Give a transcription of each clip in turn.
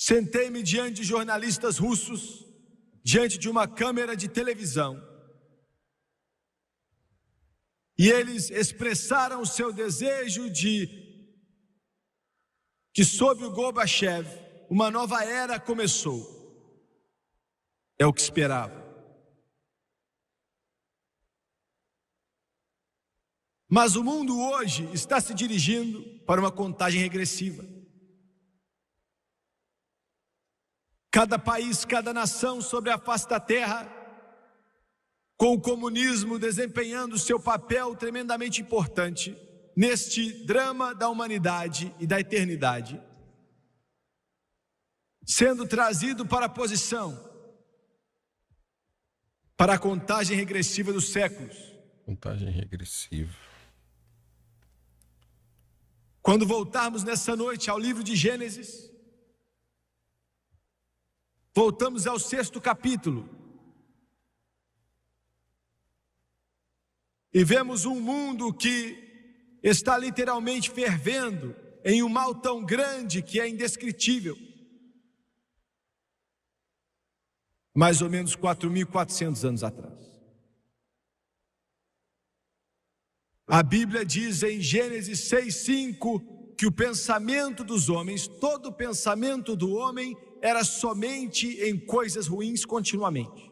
Sentei-me diante de jornalistas russos, diante de uma câmera de televisão, e eles expressaram o seu desejo de que sob o Gorbachev uma nova era começou. É o que esperava. Mas o mundo hoje está se dirigindo para uma contagem regressiva. Cada país, cada nação sobre a face da terra, com o comunismo desempenhando seu papel tremendamente importante neste drama da humanidade e da eternidade, sendo trazido para a posição, para a contagem regressiva dos séculos. Contagem regressiva. Quando voltarmos nessa noite ao livro de Gênesis, voltamos ao 6º capítulo e vemos um mundo que está literalmente fervendo em um mal tão grande que é indescritível. Mais ou menos 4.400 anos atrás. A Bíblia diz em Gênesis 6:5 que o pensamento dos homens, todo o pensamento do homem era somente em coisas ruins continuamente.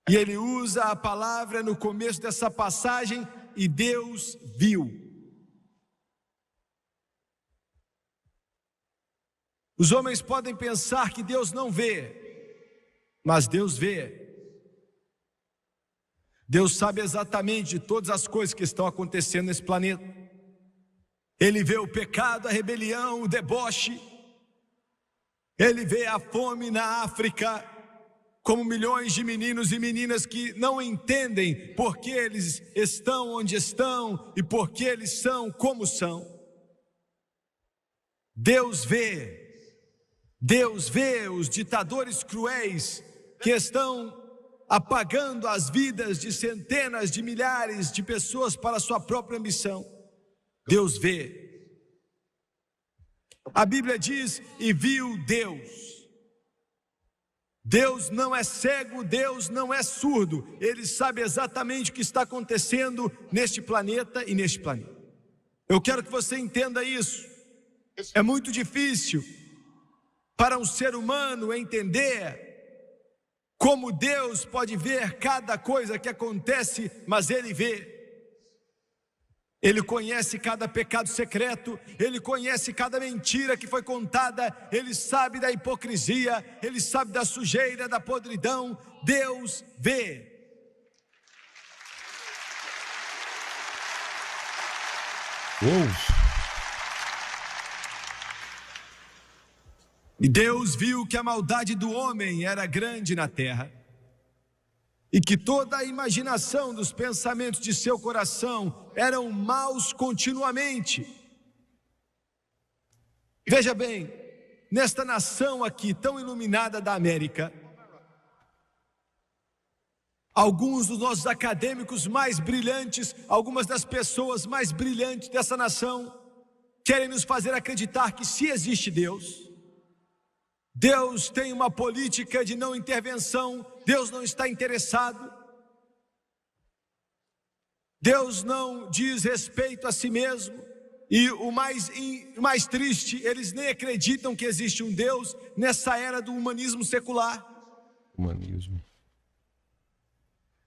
E ele usa a palavra no começo dessa passagem, e Deus viu. Os homens podem pensar que Deus não vê, mas Deus vê. Deus sabe exatamente de todas as coisas que estão acontecendo nesse planeta. Ele vê o pecado, a rebelião, o deboche. Ele vê a fome na África, como milhões de meninos e meninas que não entendem por que eles estão onde estão e por que eles são como são. Deus vê os ditadores cruéis que estão apagando as vidas de centenas de milhares de pessoas para a sua própria ambição. Deus vê. A Bíblia diz: e viu Deus. Deus não é cego, Deus não é surdo. Ele sabe exatamente o que está acontecendo neste planeta e neste planeta. Eu quero que você entenda isso. É muito difícil para um ser humano entender como Deus pode ver cada coisa que acontece, mas Ele vê. Ele conhece cada pecado secreto, Ele conhece cada mentira que foi contada, Ele sabe da hipocrisia, Ele sabe da sujeira, da podridão. Deus vê. E Deus viu que a maldade do homem era grande na terra, e que toda a imaginação dos pensamentos de seu coração eram maus continuamente. Veja bem, nesta nação aqui tão iluminada da América, alguns dos nossos acadêmicos mais brilhantes, algumas das pessoas mais brilhantes dessa nação, querem nos fazer acreditar que se existe Deus, Deus tem uma política de não intervenção, Deus não está interessado, Deus não diz respeito a si mesmo, e o mais triste, eles nem acreditam que existe um Deus nessa era do humanismo secular. Humanismo.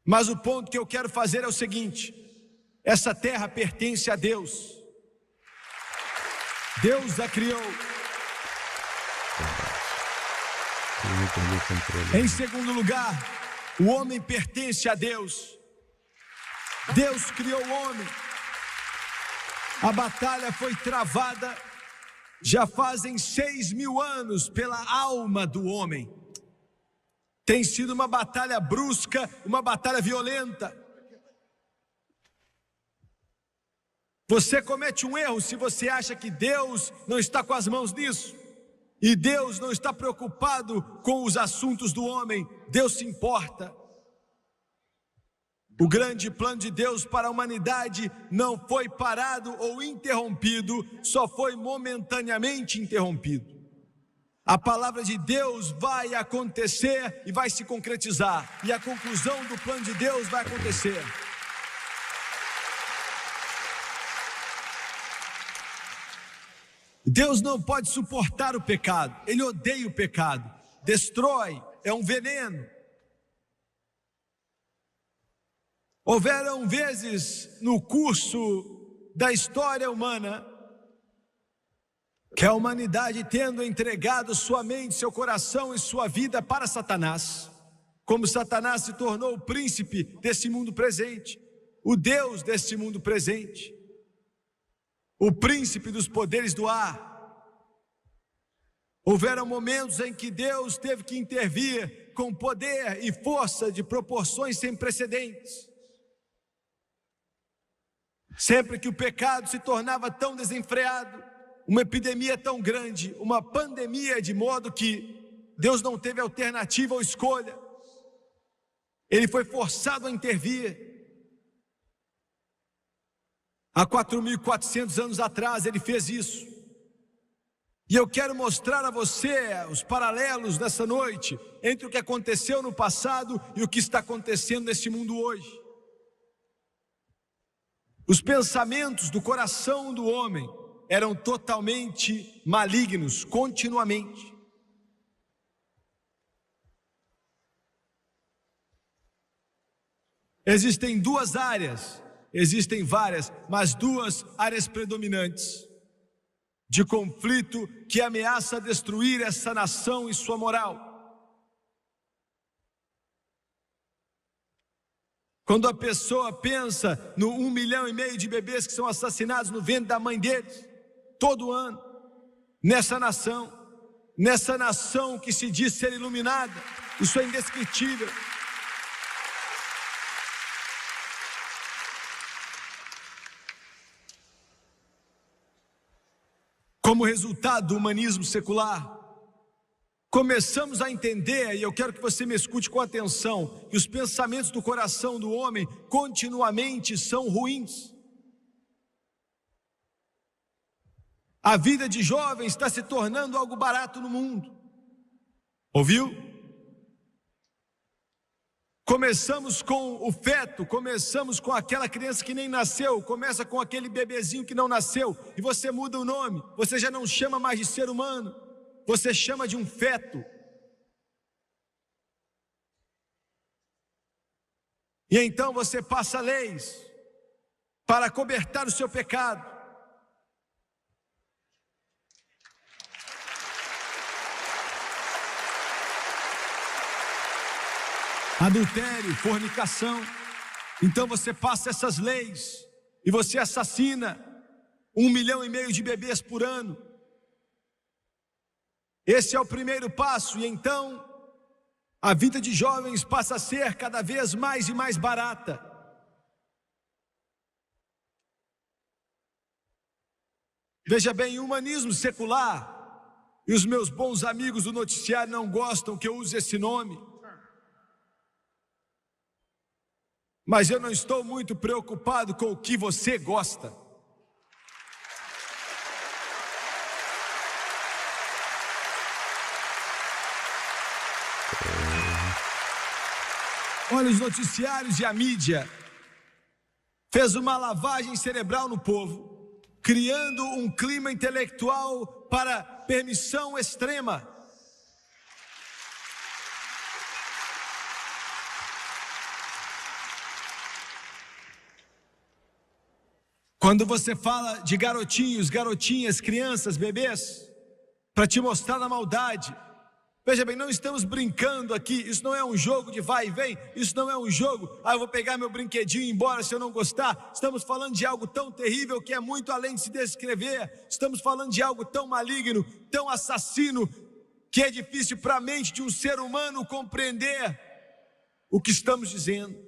Mas o ponto que eu quero fazer é o seguinte: essa terra pertence a Deus. Deus a criou. Em segundo lugar, o homem pertence a Deus. Deus criou o homem. A batalha foi travada já fazem 6.000 anos pela alma do homem. Tem sido uma batalha brusca, uma batalha violenta. Você comete um erro se você acha que Deus não está com as mãos nisso. E Deus não está preocupado com os assuntos do homem. Deus se importa. O grande plano de Deus para a humanidade não foi parado ou interrompido, só foi momentaneamente interrompido. A palavra de Deus vai acontecer e vai se concretizar, e a conclusão do plano de Deus vai acontecer. Deus não pode suportar o pecado, Ele odeia o pecado, destrói, é um veneno. Houveram vezes no curso da história humana que a humanidade, tendo entregado sua mente, seu coração e sua vida para Satanás, como Satanás se tornou o príncipe desse mundo presente, o Deus desse mundo presente, o príncipe dos poderes do ar. Houveram momentos em que Deus teve que intervir com poder e força de proporções sem precedentes. Sempre que o pecado se tornava tão desenfreado, uma epidemia tão grande, uma pandemia, de modo que Deus não teve alternativa ou escolha, Ele foi forçado a intervir. Há 4.400 anos atrás Ele fez isso. E eu quero mostrar a você os paralelos nessa noite entre o que aconteceu no passado e o que está acontecendo nesse mundo hoje. Os pensamentos do coração do homem eram totalmente malignos, continuamente. Existem duas áreas, existem várias, mas duas áreas predominantes de conflito que ameaça destruir essa nação e sua moral. Quando a pessoa pensa no 1,5 milhão de bebês que são assassinados no ventre da mãe deles, todo ano, nessa nação que se diz ser iluminada, isso é indescritível. Como resultado do humanismo secular, começamos a entender, e eu quero que você me escute com atenção, que os pensamentos do coração do homem continuamente são ruins. A vida de jovens está se tornando algo barato no mundo. Ouviu? Começamos com o feto, começamos com aquela criança que nem nasceu, começa com aquele bebezinho que não nasceu, e você muda o nome, você já não chama mais de ser humano, você chama de um feto. E então você passa leis para acobertar o seu pecado. Adultério, fornicação. Então você passa essas leis e você assassina 1,5 milhão de bebês por ano. Esse é o primeiro passo, e então a vida de jovens passa a ser cada vez mais e mais barata. Veja bem, o humanismo secular, e os meus bons amigos do noticiário não gostam que eu use esse nome, mas eu não estou muito preocupado com o que você gosta. Olha, os noticiários e a mídia fez uma lavagem cerebral no povo, criando um clima intelectual para permissão extrema. Quando você fala de garotinhos, garotinhas, crianças, bebês, para te mostrar a maldade, veja bem, não estamos brincando aqui, isso não é um jogo de vai e vem, isso não é um jogo, eu vou pegar meu brinquedinho e ir embora se eu não gostar. Estamos falando de algo tão terrível que é muito além de se descrever, estamos falando de algo tão maligno, tão assassino, que é difícil para a mente de um ser humano compreender o que estamos dizendo.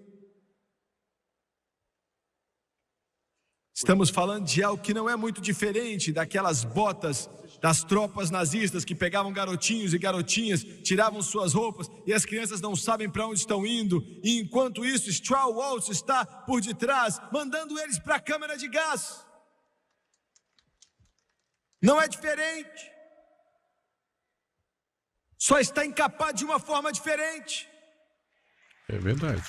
Estamos falando de algo que não é muito diferente daquelas botas das tropas nazistas que pegavam garotinhos e garotinhas, tiravam suas roupas e as crianças não sabem para onde estão indo, e enquanto isso Straw Waltz está por detrás, mandando eles para a câmara de gás. Não é diferente, só está encapado de uma forma diferente. É verdade.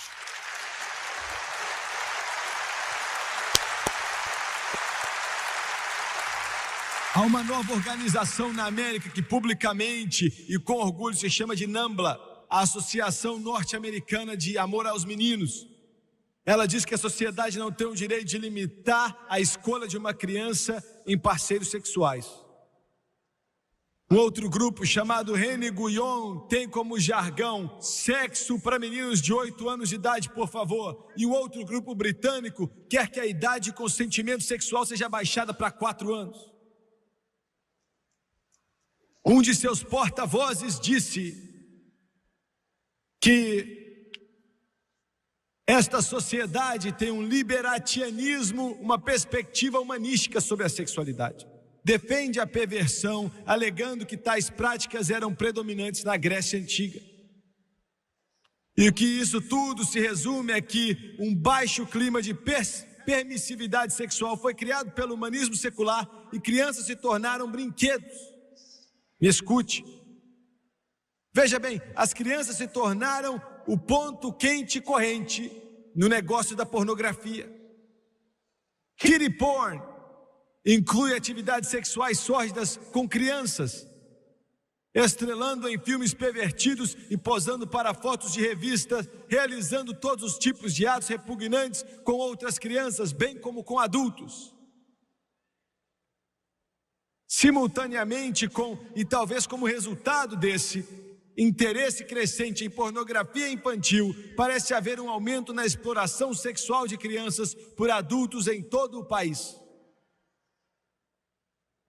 Há uma nova organização na América que publicamente e com orgulho se chama de NAMBLA, a Associação Norte-Americana de Amor aos Meninos. Ela diz que a sociedade não tem o direito de limitar a escolha de uma criança em parceiros sexuais. Um outro grupo chamado Rene Guyon tem como jargão sexo para meninos de 8 anos de idade, por favor. E um outro grupo britânico quer que a idade de consentimento sexual seja baixada para 4 anos. Um de seus porta-vozes disse que esta sociedade tem um liberatianismo, uma perspectiva humanística sobre a sexualidade. Defende a perversão, alegando que tais práticas eram predominantes na Grécia Antiga. E que isso tudo se resume é que um baixo clima de permissividade sexual foi criado pelo humanismo secular e crianças se tornaram brinquedos. Me escute. Veja bem, as crianças se tornaram o ponto quente corrente no negócio da pornografia. Kiddie porn inclui atividades sexuais sórdidas com crianças, estrelando em filmes pervertidos e posando para fotos de revistas, realizando todos os tipos de atos repugnantes com outras crianças, bem como com adultos. Simultaneamente e talvez como resultado desse interesse crescente em pornografia infantil, parece haver um aumento na exploração sexual de crianças por adultos em todo o país.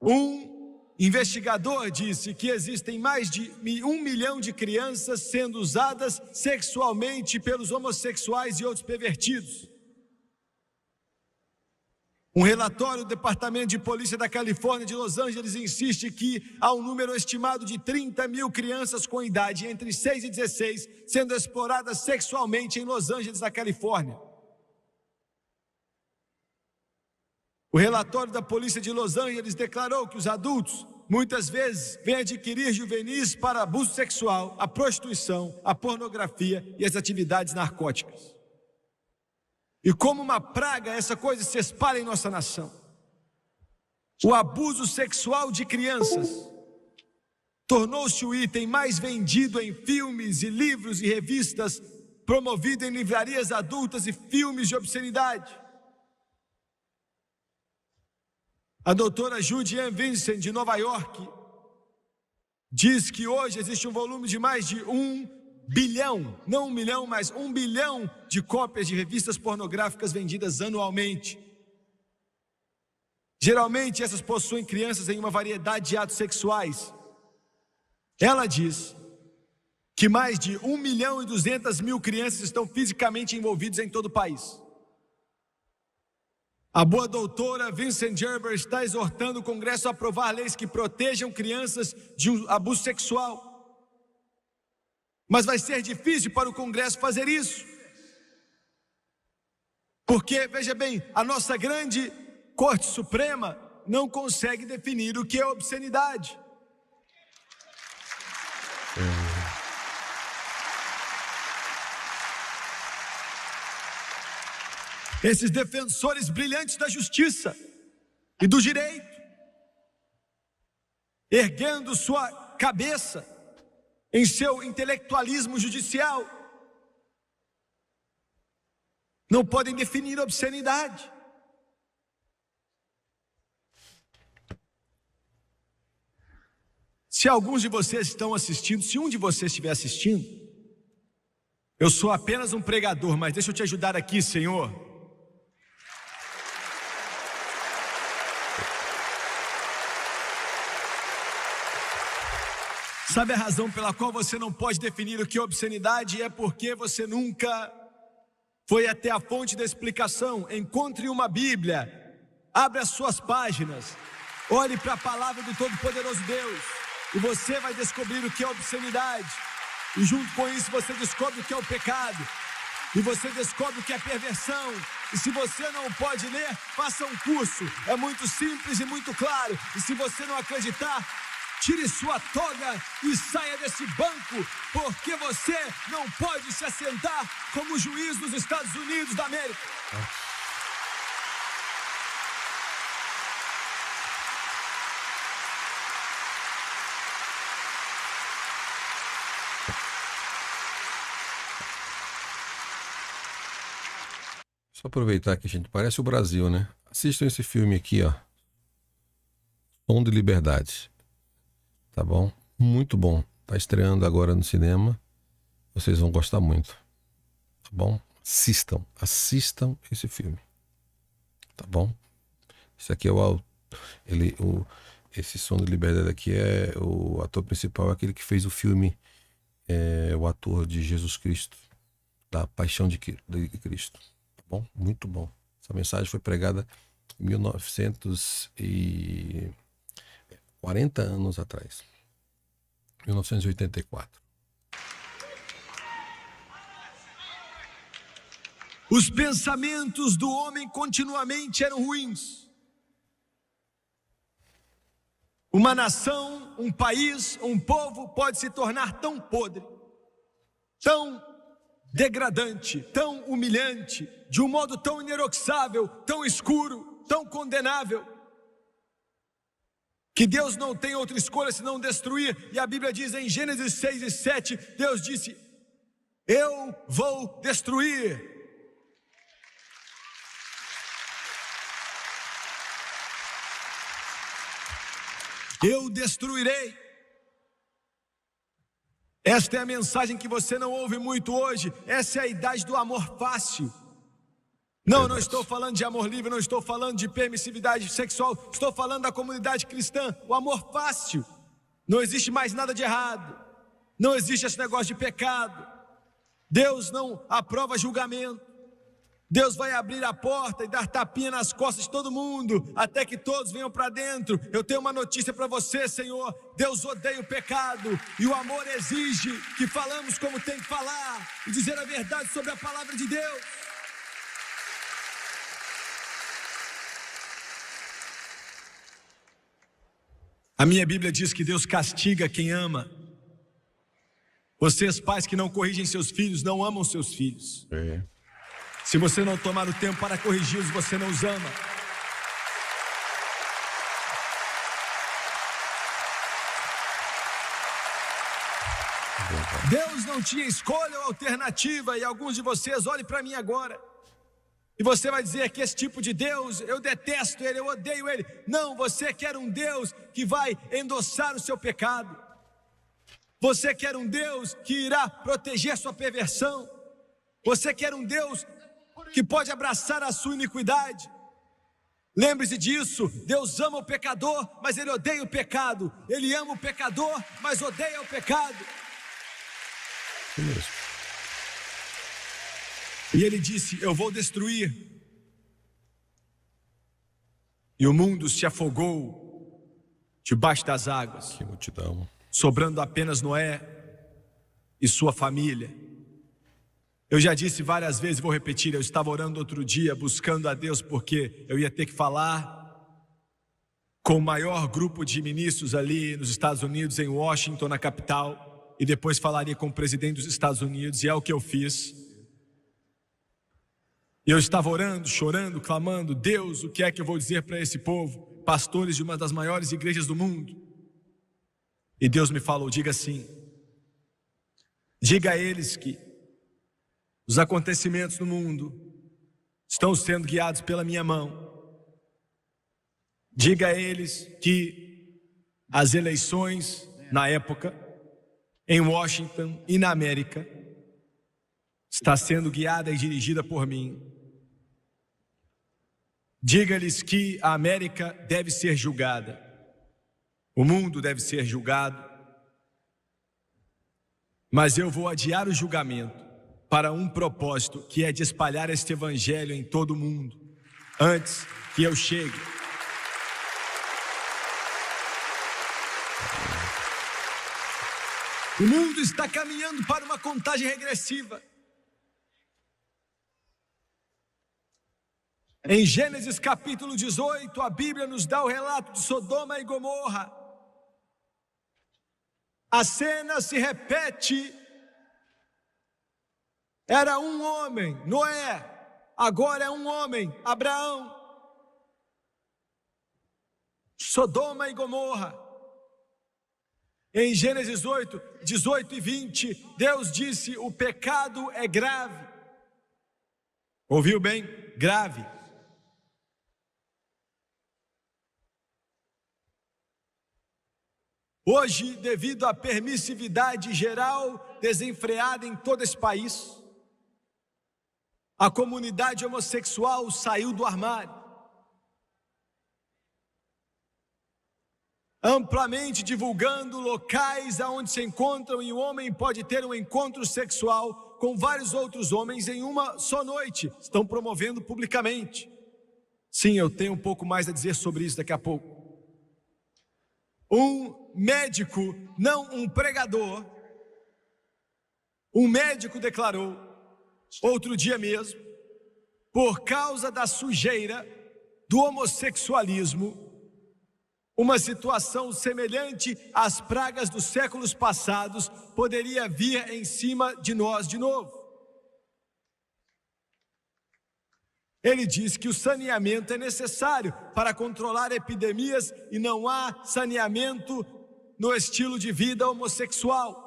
Um investigador disse que existem mais de 1 milhão de crianças sendo usadas sexualmente pelos homossexuais e outros pervertidos. Um relatório do Departamento de Polícia da Califórnia de Los Angeles insiste que há um número estimado de 30 mil crianças com idade entre 6 e 16 sendo exploradas sexualmente em Los Angeles, na Califórnia. O relatório da Polícia de Los Angeles declarou que os adultos muitas vezes vêm adquirir juvenis para abuso sexual, a prostituição, a pornografia e as atividades narcóticas. E como uma praga, essa coisa se espalha em nossa nação. O abuso sexual de crianças tornou-se o item mais vendido em filmes e livros e revistas, promovido em livrarias adultas e filmes de obscenidade. A doutora Judy Vincent, de Nova York, diz que hoje existe um volume de mais de 1 bilhão, não 1 milhão, mas 1 bilhão de cópias de revistas pornográficas vendidas anualmente. Geralmente essas possuem crianças em uma variedade de atos sexuais. Ela diz que mais de 1 milhão e 200 mil crianças estão fisicamente envolvidas em todo o país. A boa doutora Vincent Gerber está exortando o Congresso a aprovar leis que protejam crianças de um abuso sexual. Mas vai ser difícil para o Congresso fazer isso. Porque, veja bem, a nossa grande Corte Suprema não consegue definir o que é obscenidade. Esses defensores brilhantes da justiça e do direito, erguendo sua cabeça em seu intelectualismo judicial, não podem definir obscenidade. Se alguns de vocês estão assistindo, se um de vocês estiver assistindo, eu sou apenas um pregador, mas deixa eu te ajudar aqui, Senhor. Sabe a razão pela qual você não pode definir o que é obscenidade? É porque você nunca foi até a fonte da explicação. Encontre uma Bíblia, abre as suas páginas, Olhe para a palavra do Todo-Poderoso Deus e você vai descobrir o que é obscenidade. E junto com isso você descobre o que é o pecado. E você descobre o que é perversão. E se você não pode ler, faça um curso. É muito simples e muito claro. E se você não acreditar, tire sua toga e saia desse banco, porque você não pode se assentar como juiz dos Estados Unidos da América. Só aproveitar que, gente, parece o Brasil, né? Assistam esse filme aqui, ó. Som de Liberdade. Tá bom? Muito bom. Tá estreando agora no cinema. Vocês vão gostar muito. Tá bom? Assistam esse filme. Tá bom? Esse aqui é esse Som de Liberdade aqui é o ator principal, é aquele que fez o filme, o ator de Jesus Cristo, da Paixão de Cristo. Tá bom? Muito bom. Essa mensagem foi pregada em 40 anos atrás. 1984. Os pensamentos do homem continuamente eram ruins. Uma nação, um país, um povo pode se tornar tão podre, tão degradante, tão humilhante, de um modo tão ineroxável, tão escuro, tão condenável, que Deus não tem outra escolha senão destruir. E a Bíblia diz em Gênesis 6:7, Deus disse: eu vou destruir. Eu destruirei. Esta é a mensagem que você não ouve muito hoje. Essa é a idade do amor fácil. Não estou falando de amor livre, não estou falando de permissividade sexual, estou falando da comunidade cristã, o amor fácil. Não existe mais nada de errado, não existe esse negócio de pecado. Deus não aprova julgamento. Deus vai abrir a porta e dar tapinha nas costas de todo mundo, até que todos venham para dentro. Eu tenho uma notícia para você, Senhor. Deus odeia o pecado, e o amor exige que falamos como tem que falar, e dizer a verdade sobre a palavra de Deus. A minha Bíblia diz que Deus castiga quem ama. Vocês, pais que não corrigem seus filhos, não amam seus filhos. Se você não tomar o tempo para corrigi-los, você não os ama. Deus não tinha escolha ou alternativa. E alguns de vocês, olhem para mim agora, e você vai dizer que esse tipo de Deus, eu detesto ele, eu odeio ele. Não, você quer um Deus que vai endossar o seu pecado. Você quer um Deus que irá proteger sua perversão. Você quer um Deus que pode abraçar a sua iniquidade. Lembre-se disso. Deus ama o pecador, mas Ele odeia o pecado. Ele ama o pecador, mas odeia o pecado. E Ele disse: eu vou destruir. E o mundo se afogou debaixo das águas. Que multidão. Sobrando apenas Noé e sua família. Eu já disse várias vezes, vou repetir, eu estava orando outro dia, buscando a Deus, porque eu ia ter que falar com o maior grupo de ministros ali nos Estados Unidos, em Washington, na capital, e depois falaria com o presidente dos Estados Unidos, e é o que eu fiz. E eu estava orando, chorando, clamando: Deus, o que é que eu vou dizer para esse povo, pastores de uma das maiores igrejas do mundo? E Deus me falou: diga assim, diga a eles que os acontecimentos no mundo estão sendo guiados pela minha mão. Diga a eles que as eleições na época, em Washington e na América, está sendo guiada e dirigida por mim. Diga-lhes que a América deve ser julgada, o mundo deve ser julgado, mas eu vou adiar o julgamento para um propósito, que é de espalhar este evangelho em todo o mundo, antes que eu chegue. O mundo está caminhando para uma contagem regressiva. Em Gênesis capítulo 18, a Bíblia nos dá o relato de Sodoma e Gomorra. A cena se repete. Era um homem, Noé. Agora é um homem, Abraão. Sodoma e Gomorra. Em Gênesis 8, 18 e 20, Deus disse: o pecado é grave. Ouviu bem? Grave. Hoje, devido à permissividade geral desenfreada em todo esse país, a comunidade homossexual saiu do armário. Amplamente divulgando locais aonde se encontram e o homem pode ter um encontro sexual com vários outros homens em uma só noite. Estão promovendo publicamente. Sim, eu tenho um pouco mais a dizer sobre isso daqui a pouco. Um médico, não um pregador, um médico declarou, outro dia mesmo, por causa da sujeira do homossexualismo, uma situação semelhante às pragas dos séculos passados poderia vir em cima de nós de novo. Ele diz que o saneamento é necessário para controlar epidemias e não há saneamento no estilo de vida homossexual.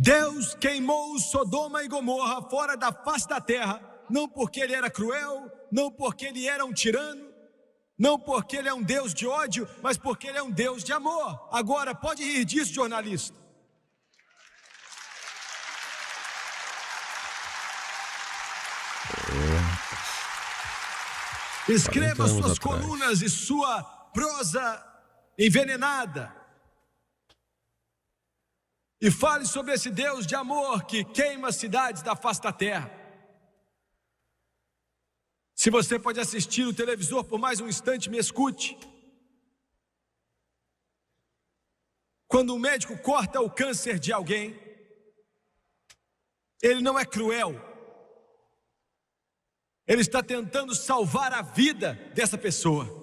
Deus queimou Sodoma e Gomorra fora da face da terra, não porque ele era cruel, não porque ele era um tirano, não porque ele é um Deus de ódio, mas porque ele é um Deus de amor. Agora, pode rir disso, jornalista. Escreva suas colunas e sua prosa envenenada. E fale sobre esse Deus de amor que queima as cidades da face da terra. Se você pode assistir o televisor por mais um instante, me escute. Quando um médico corta o câncer de alguém, ele não é cruel. Ele está tentando salvar a vida dessa pessoa.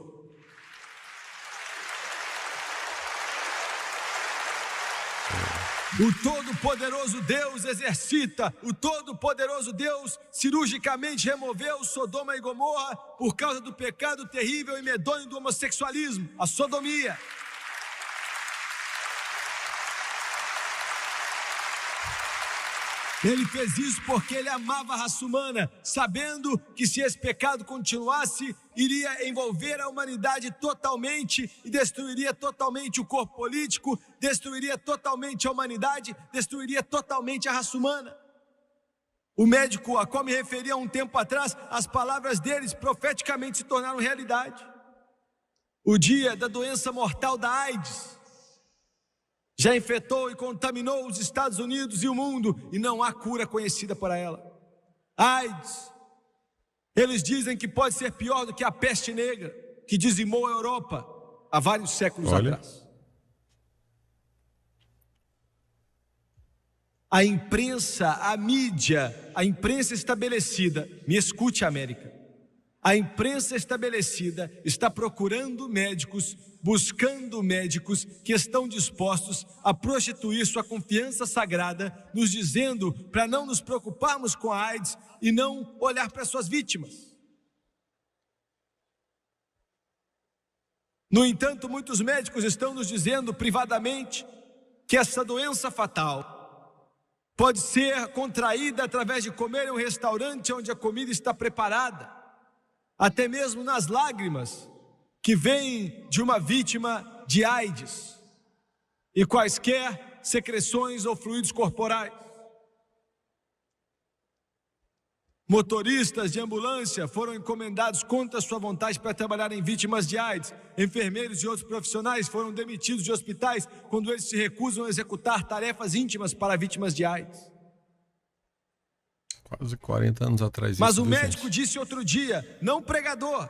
O Todo-Poderoso Deus exercita, o Todo-Poderoso Deus cirurgicamente removeu Sodoma e Gomorra por causa do pecado terrível e medonho do homossexualismo, a sodomia. Ele fez isso porque ele amava a raça humana, sabendo que se esse pecado continuasse, iria envolver a humanidade totalmente e destruiria totalmente o corpo político, destruiria totalmente a humanidade, destruiria totalmente a raça humana. O médico a qual me referi há um tempo atrás, as palavras deles profeticamente se tornaram realidade. O dia da doença mortal da AIDS já infectou e contaminou os Estados Unidos e o mundo, e não há cura conhecida para ela. AIDS, eles dizem que pode ser pior do que a peste negra, que dizimou a Europa há vários séculos atrás. A imprensa, a mídia, a imprensa estabelecida, me escute, América, a imprensa estabelecida está procurando médicos, buscando médicos que estão dispostos a prostituir sua confiança sagrada, nos dizendo para não nos preocuparmos com a AIDS e não olhar para suas vítimas. No entanto, muitos médicos estão nos dizendo privadamente que essa doença fatal pode ser contraída através de comer em um restaurante onde a comida está preparada, até mesmo nas lágrimas que vêm de uma vítima de AIDS e quaisquer secreções ou fluidos corporais. Motoristas de ambulância foram encomendados contra sua vontade para trabalhar em vítimas de AIDS. Enfermeiros e outros profissionais foram demitidos de hospitais quando eles se recusam a executar tarefas íntimas para vítimas de AIDS. Quase 40 anos atrás. Mas isso, o viu, médico gente? disse outro dia, não o pregador.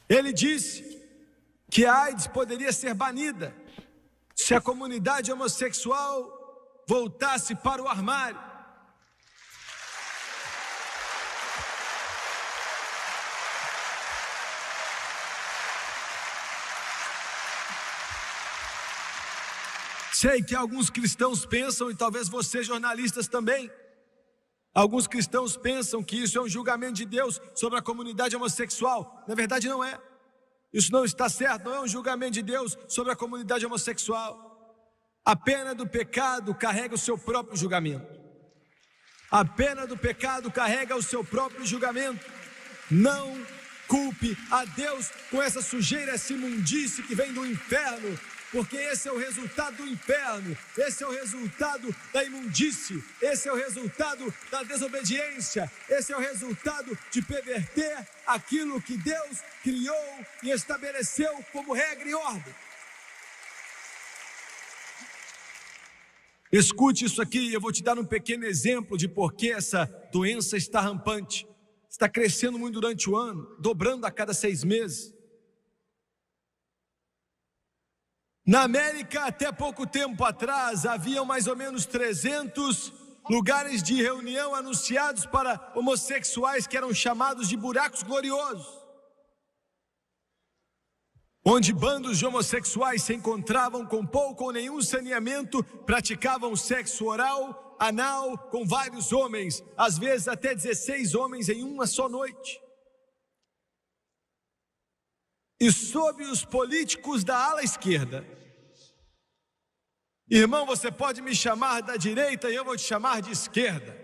Ele disse que a AIDS poderia ser banida se a comunidade homossexual voltasse para o armário. Sei que alguns cristãos pensam, e talvez vocês jornalistas também, alguns cristãos pensam que isso é um julgamento de Deus sobre a comunidade homossexual. Na verdade não é. Isso não está certo, não é um julgamento de Deus sobre a comunidade homossexual. A pena do pecado carrega o seu próprio julgamento. A pena do pecado carrega o seu próprio julgamento. Não culpe a Deus com essa sujeira, essa imundície que vem do inferno, porque esse é o resultado do inferno, esse é o resultado da imundície, esse é o resultado da desobediência, esse é o resultado de perverter aquilo que Deus criou e estabeleceu como regra e ordem. Escute isso aqui, eu vou te dar um pequeno exemplo de por que essa doença está rampante. Está crescendo muito durante o ano, dobrando a cada 6 meses. Na América, até pouco tempo atrás, haviam mais ou menos 300 lugares de reunião anunciados para homossexuais que eram chamados de buracos gloriosos, onde bandos de homossexuais se encontravam com pouco ou nenhum saneamento, praticavam sexo oral, anal, com vários homens, às vezes até 16 homens em uma só noite. E sob os políticos da ala esquerda, irmão, você pode me chamar da direita e eu vou te chamar de esquerda.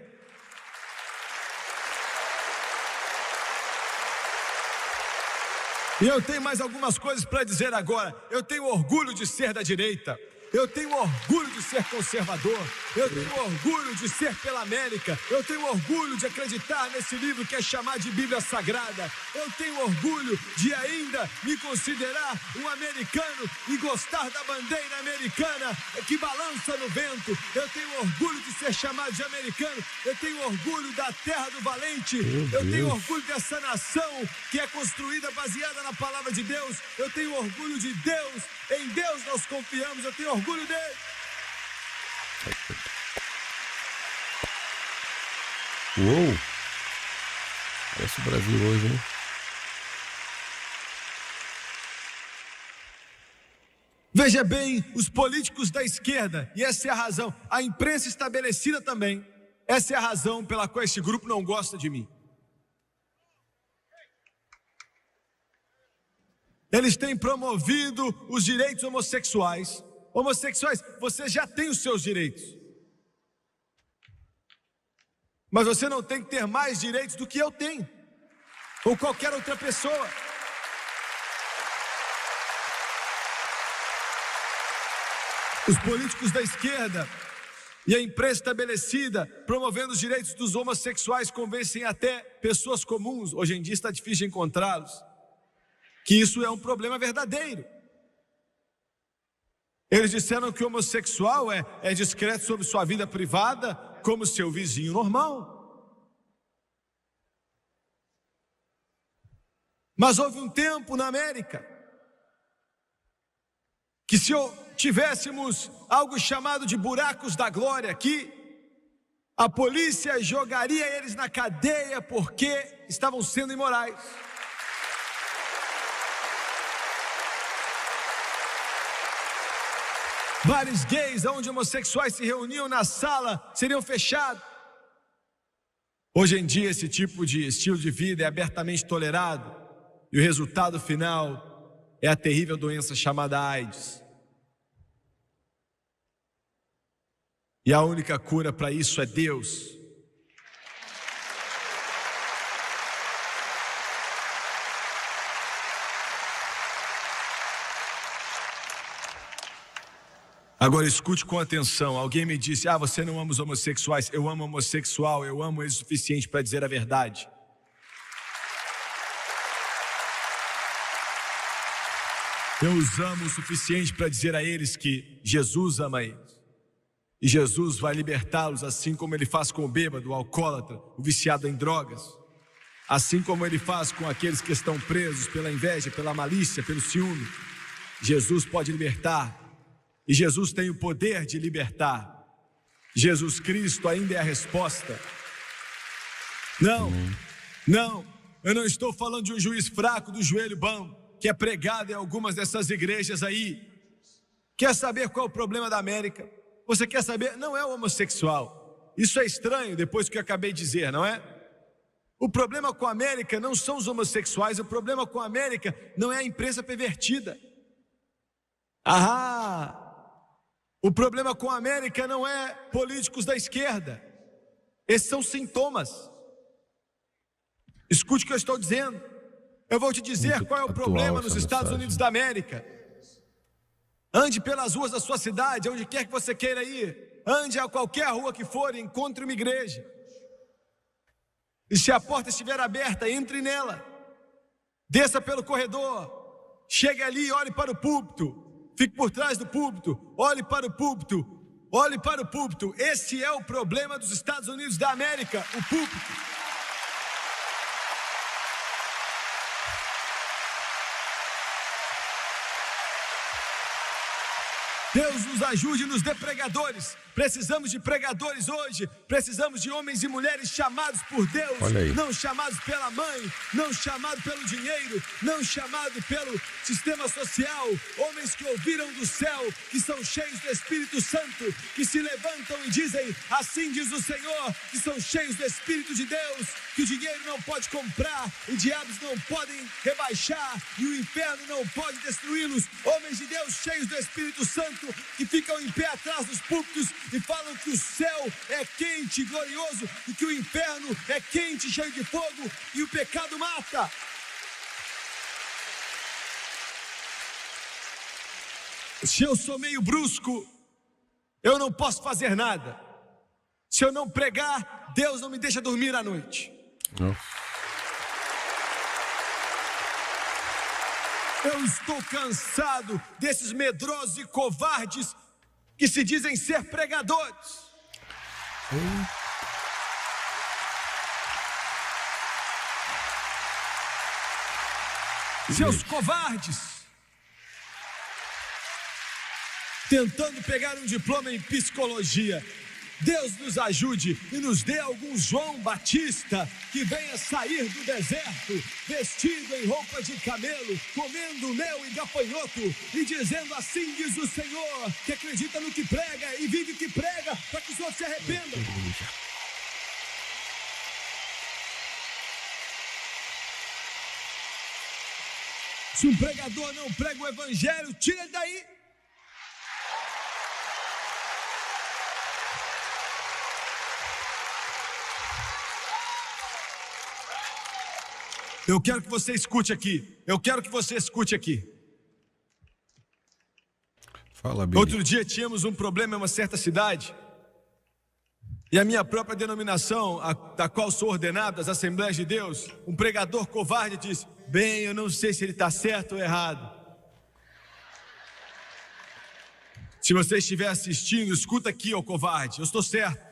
E eu tenho mais algumas coisas para dizer agora. Eu tenho orgulho de ser da direita. Eu tenho orgulho de ser conservador. Eu tenho orgulho de ser pela América. Eu tenho orgulho de acreditar nesse livro que é chamado de Bíblia Sagrada. Eu tenho orgulho de ainda me considerar um americano e gostar da bandeira americana que balança no vento. Eu tenho orgulho de ser chamado de americano. Eu tenho orgulho da terra do valente. Eu tenho orgulho dessa nação que é construída baseada na palavra de Deus. Eu tenho orgulho de Deus. Em Deus nós confiamos. Eu tenho orgulho dele. Uou! Parece o Brasil hoje, hein? Veja bem, os políticos da esquerda, e essa é a razão, a imprensa estabelecida também, essa é a razão pela qual esse grupo não gosta de mim. Eles têm promovido os direitos homossexuais. Homossexuais, você já tem os seus direitos. Mas você não tem que ter mais direitos do que eu tenho, ou qualquer outra pessoa. Os políticos da esquerda e a imprensa estabelecida, promovendo os direitos dos homossexuais, convencem até pessoas comuns, hoje em dia está difícil de encontrá-los, que isso é um problema verdadeiro. Eles disseram que o homossexual é discreto sobre sua vida privada, como seu vizinho normal. Mas houve um tempo na América que, se tivéssemos algo chamado de buracos da glória aqui, a polícia jogaria eles na cadeia porque estavam sendo imorais. Vários gays onde homossexuais se reuniam na sala seriam fechados. Hoje em dia esse tipo de estilo de vida é abertamente tolerado e o resultado final é a terrível doença chamada AIDS. E a única cura para isso é Deus. Agora escute com atenção. Alguém me disse: você não ama os homossexuais. Eu amo homossexual, eu amo ele o suficiente para dizer a verdade. Eu os amo o suficiente para dizer a eles que Jesus ama eles. E Jesus vai libertá-los, assim como Ele faz com o bêbado, o alcoólatra, o viciado em drogas. Assim como Ele faz com aqueles que estão presos pela inveja, pela malícia, pelo ciúme. Jesus pode libertar. E Jesus tem o poder de libertar. Jesus Cristo ainda é a resposta. Não, eu não estou falando de um juiz fraco do joelho bom, que é pregado em algumas dessas igrejas aí. Quer saber qual é o problema da América? Você quer saber? Não é o homossexual. Isso é estranho depois do que eu acabei de dizer, não é? O problema com a América não são os homossexuais, o problema com a América não é a imprensa pervertida. O problema com a América não é políticos da esquerda. Esses são sintomas. Escute o que eu estou dizendo. Eu vou te dizer qual é o problema nos Estados Unidos da América. Ande pelas ruas da sua cidade, onde quer que você queira ir. Ande a qualquer rua que for e encontre uma igreja. E se a porta estiver aberta, entre nela. Desça pelo corredor. Chegue ali e olhe para o púlpito. Fique por trás do púlpito. Olhe para o púlpito. Olhe para o púlpito. Esse é o problema dos Estados Unidos da América, o púlpito. Deus nos ajude, nos dê pregadores. Precisamos de pregadores hoje. Precisamos de homens e mulheres chamados por Deus, não chamados pela mãe, não chamados pelo dinheiro, não chamados pelo sistema social. Homens que ouviram do céu, que são cheios do Espírito Santo, que se levantam e dizem: assim diz o Senhor, que são cheios do Espírito de Deus, que o dinheiro não pode comprar, e diabos não podem rebaixar, e o inferno não pode destruí-los. Homens de Deus cheios do Espírito Santo, que ficam em pé atrás dos púlpitos e falam que o céu é quente, glorioso, e que o inferno é quente, cheio de fogo, e o pecado mata. Se eu sou meio brusco, eu não posso fazer nada. Se eu não pregar, Deus não me deixa dormir à noite. Não. Eu estou cansado desses medrosos e covardes que se dizem ser pregadores. Seus covardes, tentando pegar um diploma em psicologia. Deus nos ajude e nos dê algum João Batista que venha sair do deserto, vestido em roupa de camelo, comendo mel e gafanhoto, e dizendo: assim diz o Senhor, que acredita no que prega e vive o que prega, para que os outros se arrependam. Se um pregador não prega o evangelho, tira ele daí. Eu quero que você escute aqui. Fala, Billy. Outro dia tínhamos um problema em uma certa cidade. E a minha própria denominação, da qual sou ordenado, as Assembleias de Deus, um pregador covarde disse: bem, eu não sei se ele está certo ou errado. Se você estiver assistindo, escuta aqui, ô covarde, eu estou certo.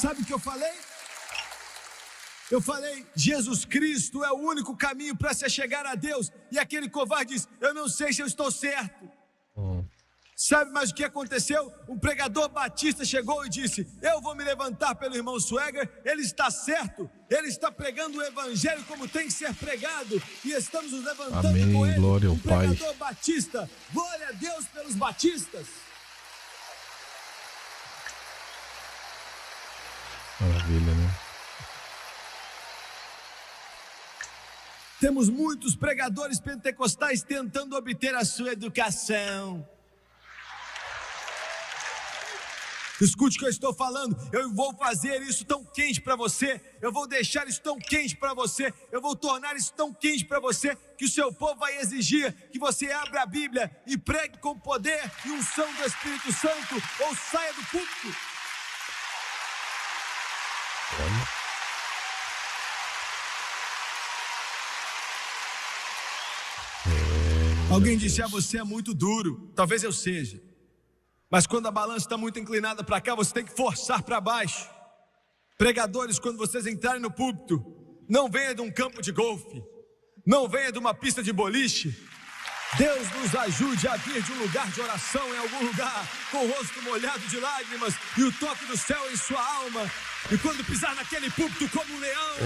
Sabe o que eu falei? Eu falei: Jesus Cristo é o único caminho para se chegar a Deus. E aquele covarde diz: eu não sei se eu estou certo. Sabe mais o que aconteceu? Um pregador batista chegou e disse: eu vou me levantar pelo irmão Swagger, ele está certo, ele está pregando o evangelho como tem que ser pregado, e estamos nos levantando. Amém, com ele. glória ao Um Pai. pregador batista, glória a Deus pelos batistas. Maravilha, né? Temos muitos pregadores pentecostais tentando obter a sua educação. Escute o que eu estou falando. Eu vou fazer isso tão quente para você. Eu vou deixar isso tão quente para você. Eu vou tornar isso tão quente para você que o seu povo vai exigir que você abra a Bíblia e pregue com poder e unção do Espírito Santo, ou saia do púlpito. Alguém disse: você é muito duro. Talvez eu seja. Mas quando a balança está muito inclinada para cá, você tem que forçar para baixo. Pregadores, quando vocês entrarem no púlpito, não venha de um campo de golfe, não venha de uma pista de boliche. Deus nos ajude a vir de um lugar de oração, em algum lugar, com o rosto molhado de lágrimas e o toque do céu em sua alma. E quando pisar naquele púlpito como um leão,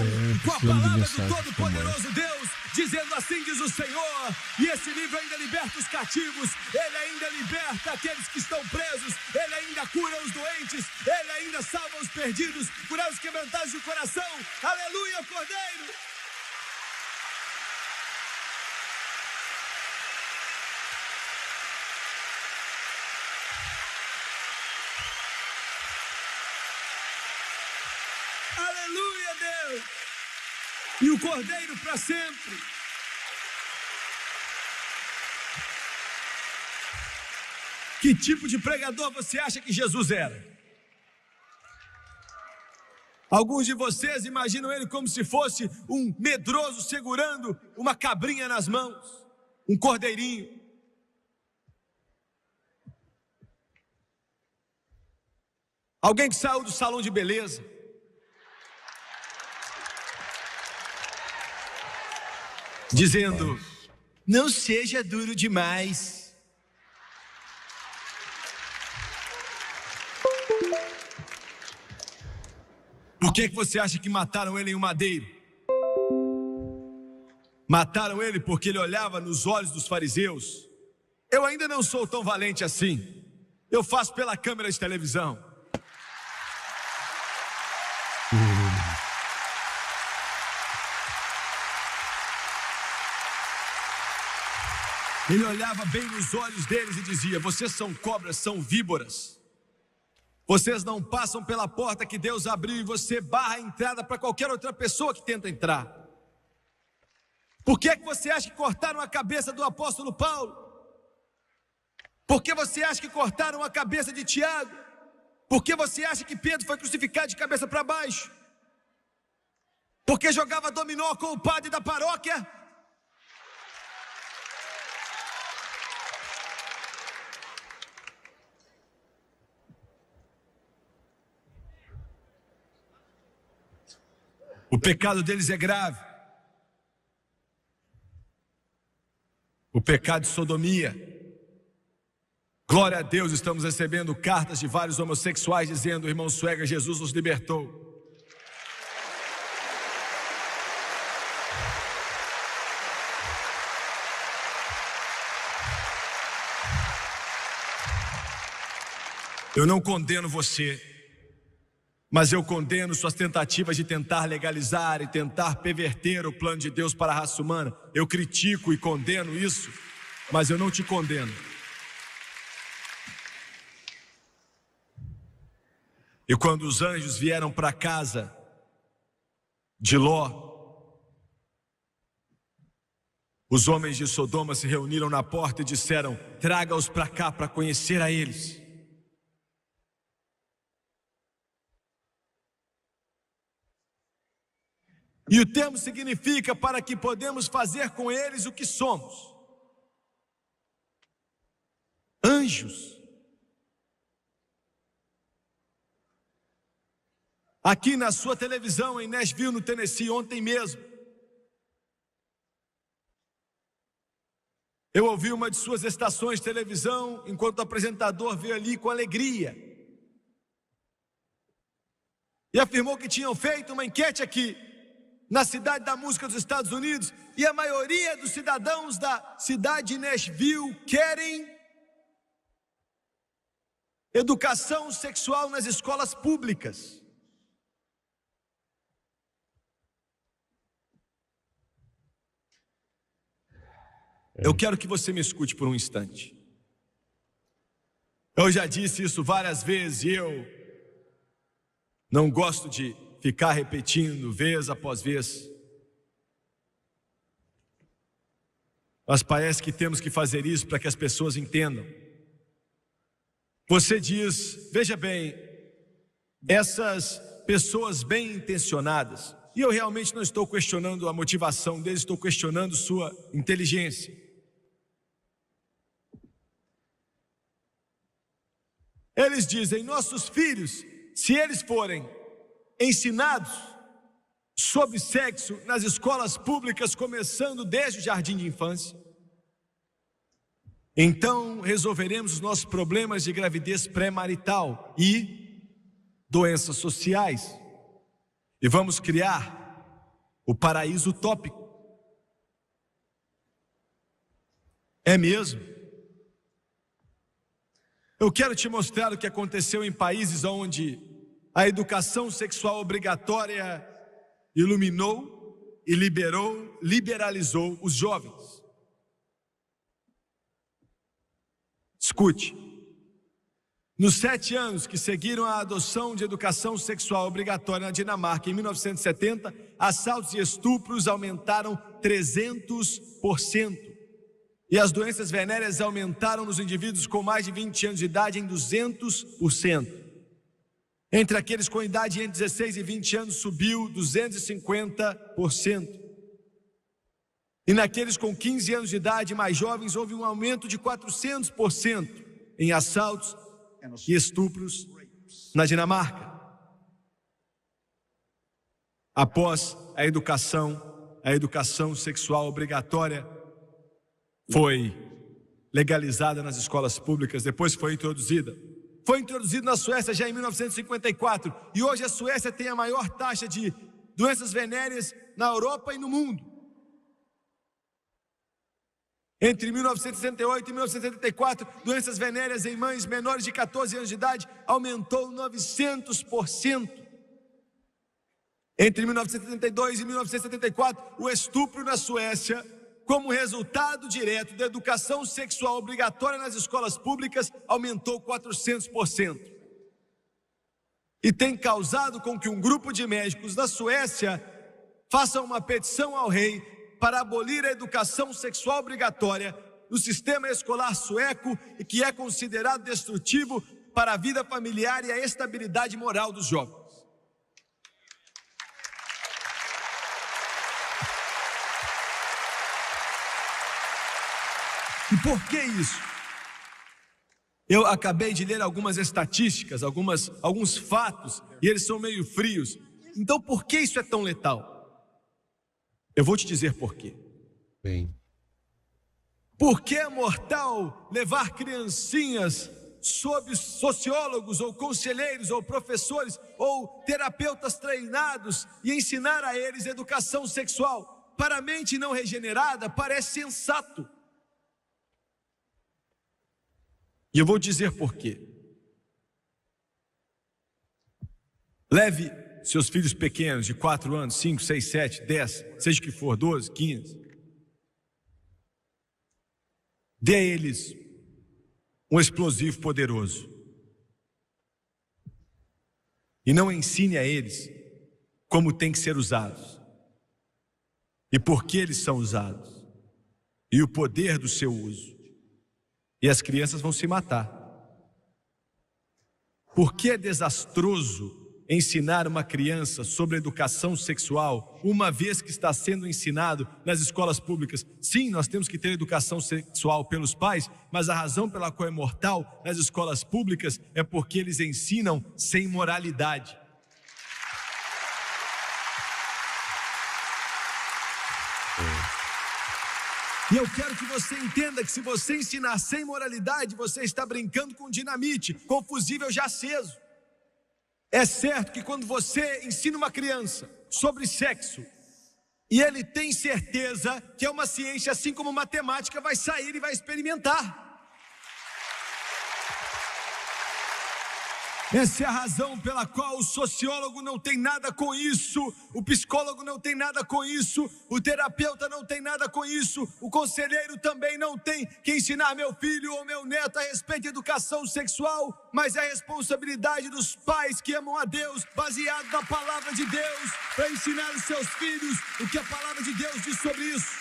com a palavra do Todo-Poderoso Deus, dizendo: assim diz o Senhor. E esse livro ainda liberta os cativos, ele ainda liberta aqueles que estão presos, ele ainda cura os doentes, ele ainda salva os perdidos, curar os quebrantados de coração. Aleluia, Cordeiro! Aleluia, Deus! E o Cordeiro para sempre. Que tipo de pregador você acha que Jesus era? Alguns de vocês imaginam ele como se fosse um medroso segurando uma cabrinha nas mãos, um cordeirinho. Alguém que saiu do salão de beleza. Dizendo: não seja duro demais. Por que você acha que mataram ele em um madeiro? Mataram ele porque ele olhava nos olhos dos fariseus. Eu ainda não sou tão valente assim. Eu faço pela câmera de televisão. Ele olhava bem nos olhos deles e dizia: vocês são cobras, são víboras. Vocês não passam pela porta que Deus abriu e você barra a entrada para qualquer outra pessoa que tenta entrar. Por que você acha que cortaram a cabeça do apóstolo Paulo? Por que você acha que cortaram a cabeça de Tiago? Por que você acha que Pedro foi crucificado de cabeça para baixo? Porque jogava dominó com o padre da paróquia? O pecado deles é grave. O pecado de sodomia. Glória a Deus, estamos recebendo cartas de vários homossexuais dizendo: irmão Suega, Jesus nos libertou. Eu não condeno você, mas eu condeno suas tentativas de tentar legalizar e tentar perverter o plano de Deus para a raça humana. Eu critico e condeno isso, mas eu não te condeno. E quando os anjos vieram para a casa de Ló, os homens de Sodoma se reuniram na porta e disseram: traga-os para cá para conhecer a eles. E o termo significa: para que podemos fazer com eles o que somos. Anjos. Aqui na sua televisão em Nashville, no Tennessee, ontem mesmo, eu ouvi uma de suas estações de televisão, enquanto o apresentador veio ali com alegria e afirmou que tinham feito uma enquete aqui na cidade da música dos Estados Unidos, e a maioria dos cidadãos da cidade de Nashville querem educação sexual nas escolas públicas. Eu quero que você me escute por um instante. Eu já disse isso várias vezes e eu não gosto de ficar repetindo vez após vez. Mas parece que temos que fazer isso para que as pessoas entendam. Você diz: veja bem, essas pessoas bem intencionadas E eu realmente não estou questionando a motivação deles, estou questionando sua inteligência. Eles dizem: nossos filhos, se eles forem ensinados sobre sexo nas escolas públicas, começando desde o jardim de infância, então resolveremos os nossos problemas de gravidez pré-marital e doenças sociais, e vamos criar o paraíso utópico. É mesmo? Eu quero te mostrar o que aconteceu em países onde a educação sexual obrigatória iluminou e liberalizou os jovens. Escute, nos 7 anos que seguiram a adoção de educação sexual obrigatória na Dinamarca, em 1970, assaltos e estupros aumentaram 300%. E as doenças venéreas aumentaram nos indivíduos com mais de 20 anos de idade em 200%. Entre aqueles com idade entre 16 e 20 anos subiu 250%. E naqueles com 15 anos de idade mais jovens houve um aumento de 400% em assaltos e estupros na Dinamarca. Após a educação sexual obrigatória foi legalizada nas escolas públicas, depois foi introduzida. Foi introduzido na Suécia já em 1954, e hoje a Suécia tem a maior taxa de doenças venéreas na Europa e no mundo. Entre 1968 e 1974, doenças venéreas em mães menores de 14 anos de idade aumentou 900%. Entre 1972 e 1974, o estupro na Suécia, como resultado direto da educação sexual obrigatória nas escolas públicas, aumentou 400%. E tem causado com que um grupo de médicos da Suécia faça uma petição ao rei para abolir a educação sexual obrigatória no sistema escolar sueco, e que é considerado destrutivo para a vida familiar e a estabilidade moral dos jovens. E por que isso? Eu acabei de ler algumas estatísticas, alguns fatos, e eles são meio frios. Então por que isso é tão letal? Eu vou te dizer por quê. Bem. Por que é mortal levar criancinhas sob sociólogos ou conselheiros ou professores ou terapeutas treinados e ensinar a eles educação sexual? Para a mente não regenerada parece sensato. E eu vou dizer por quê. Leve seus filhos pequenos de 4 anos, 5, 6, 7, 10, seja o que for, 12, 15. Dê a eles um explosivo poderoso. E não ensine a eles como tem que ser usados. E por que eles são usados. E o poder do seu uso. E as crianças vão se matar. Por que é desastroso ensinar uma criança sobre educação sexual, uma vez que está sendo ensinado nas escolas públicas? Sim, nós temos que ter educação sexual pelos pais, mas a razão pela qual é mortal nas escolas públicas é porque eles ensinam sem moralidade. E eu quero que você entenda que se você ensinar sem moralidade, você está brincando com dinamite, com fusível já aceso. É certo que quando você ensina uma criança sobre sexo, e ele tem certeza que é uma ciência, assim como matemática, vai sair e vai experimentar. Essa é a razão pela qual o sociólogo não tem nada com isso, o psicólogo não tem nada com isso, o terapeuta não tem nada com isso, o conselheiro também não tem que ensinar meu filho ou meu neto a respeito de educação sexual, mas é a responsabilidade dos pais que amam a Deus, baseado na palavra de Deus, para ensinar os seus filhos o que a palavra de Deus diz sobre isso.